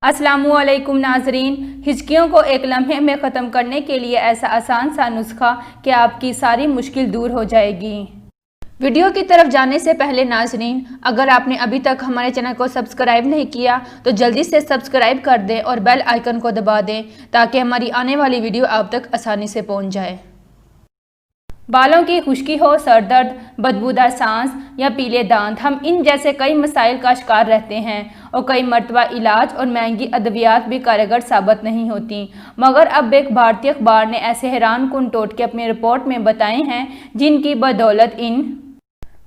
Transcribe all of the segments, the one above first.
अस्सलामुअलैकुम नाजरीन, हिचकियों को एक लम्हे में ख़त्म करने के लिए ऐसा आसान सा नुस्खा कि आपकी सारी मुश्किल दूर हो जाएगी। वीडियो की तरफ जाने से पहले नाजरीन, अगर आपने अभी तक हमारे चैनल को सब्सक्राइब नहीं किया तो जल्दी से सब्सक्राइब कर दें और बेल आइकन को दबा दें ताकि हमारी आने वाली वीडियो आप तक आसानी से पहुंच जाए। बालों की खुश्की हो, सर दर्द, बदबूदार सांस या पीले दांत, हम इन जैसे कई मसाइल का शिकार रहते हैं और कई मरतबा इलाज और महंगी अद्वियात भी कारगर साबित नहीं होती। मगर अब एक भारतीय अखबार ने ऐसे हैरान कुन टोटके अपनी रिपोर्ट में बताए हैं जिनकी बदौलत इन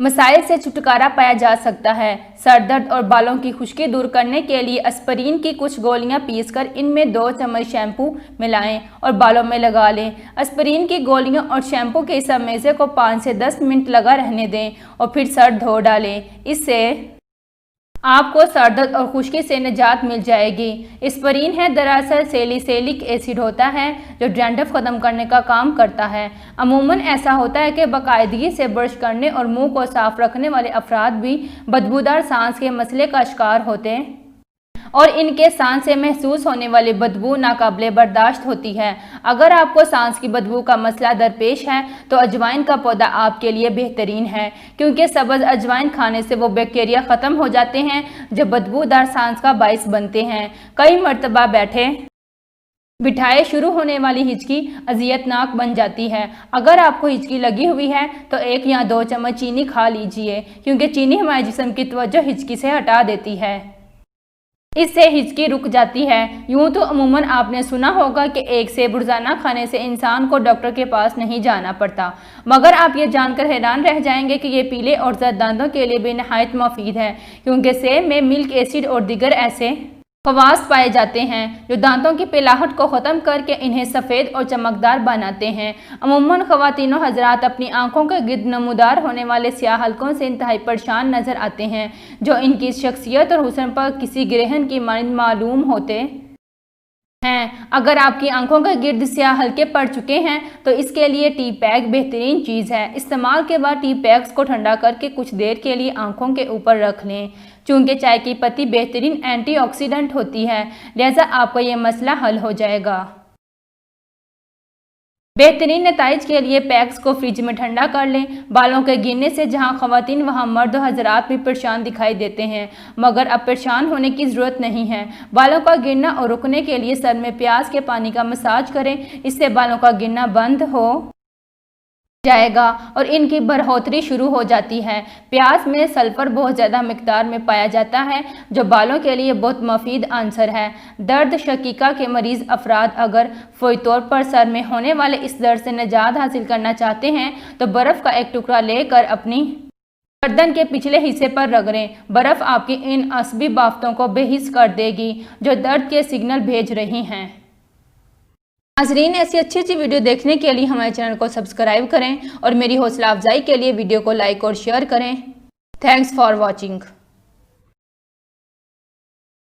मसाइल से छुटकारा पाया जा सकता है। सर दर्द और बालों की खुश्की दूर करने के लिए एस्पिरिन की कुछ गोलियां पीसकर इनमें 2 चम्मच शैम्पू मिलाएं और बालों में लगा लें। एस्पिरिन की गोलियों और शैम्पू के इस मेज़े को 5 से 10 मिनट लगा रहने दें और फिर सर धो डालें। इससे आपको सर दर्द और खुश्की से निजात मिल जाएगी। एस्पिरिन है दरअसल सैलिसिलिक एसिड होता है जो डैंड्रफ ख़त्म करने का काम करता है। अमूमन ऐसा होता है कि बाकायदगी से ब्रश करने और मुंह को साफ रखने वाले अफराद भी बदबूदार सांस के मसले का शिकार होते हैं और इनके सांस से महसूस होने वाली बदबू नाकाबिले बर्दाश्त होती है। अगर आपको सांस की बदबू का मसला दरपेश है तो अजवाइन का पौधा आपके लिए बेहतरीन है, क्योंकि सब्ज़ अजवाइन खाने से वो बैक्टीरिया ख़त्म हो जाते हैं जो बदबूदार सांस का बाइस बनते हैं। कई मरतबा बैठे बिठाए शुरू होने वाली हिचकी अजियतनाक बन जाती है। अगर आपको हिचकी लगी हुई है तो 1 या 2 चम्मच चीनी खा लीजिए, क्योंकि चीनी हमारे जिस्म की तवज्जो हिचकी से हटा देती है। इससे हिचकी रुक जाती है। यूँ तो अमूमन आपने सुना होगा कि एक सेब रोज़ाना खाने से इंसान को डॉक्टर के पास नहीं जाना पड़ता, मगर आप ये जानकर हैरान रह जाएंगे कि ये पीले और जर्द दांतों के लिए भी नहायत मुफीद है, क्योंकि सेब में मिल्क एसिड और दीगर ऐसे खवास पाए जाते हैं जो दांतों की पिलाहट को ख़त्म करके इन्हें सफ़ेद और चमकदार बनाते हैं। अमूमन ख़वातीन व हज़रात अपनी आंखों के गिर्द नमूदार होने वाले स्याह हल्कों से इंतहाई परेशान नज़र आते हैं, जो इनकी शख्सियत और हुस्न पर किसी ग्रहण की मानंद मालूम होते हैं। अगर आपकी आंखों के गिर्द स्याह हल्के पड़ चुके हैं तो इसके लिए टी पैक बेहतरीन चीज़ है। इस्तेमाल के बाद टी पैक्स को ठंडा करके कुछ देर के लिए आंखों के ऊपर रख लें। चूँकि चाय की पत्ती बेहतरीन एंटीऑक्सीडेंट होती है, लिहाजा आपका ये मसला हल हो जाएगा। बेहतरीन नताइज के लिए पैक्स को फ्रिज में ठंडा कर लें। बालों के गिरने से जहां ख़वातीन वहां मर्द हज़रात भी परेशान दिखाई देते हैं, मगर अब परेशान होने की ज़रूरत नहीं है। बालों का गिरना और रुकने के लिए सर में प्याज के पानी का मसाज करें। इससे बालों का गिरना बंद हो जाएगा और इनकी बढ़ोतरी शुरू हो जाती है। प्याज में सल्फ़र बहुत ज़्यादा मिकदार में पाया जाता है जो बालों के लिए बहुत मुफीद आंसर है। दर्द शकीका के मरीज़ अफराद अगर फ़ौरी तौर पर सर में होने वाले इस दर्द से निजात हासिल करना चाहते हैं तो बर्फ़ का एक टुकड़ा लेकर अपनी गर्दन के पिछले हिस्से पर रगड़ें। बर्फ़ आपकी इन असबी बाफ्तों को बेहिस कर देगी जो दर्द के सिग्नल भेज रही हैं। नाज़रीन, ऐसी अच्छी वीडियो देखने के लिए हमारे चैनल को सब्सक्राइब करें और मेरी हौसला अफजाई के लिए वीडियो को लाइक और शेयर करें। Thanks for watching.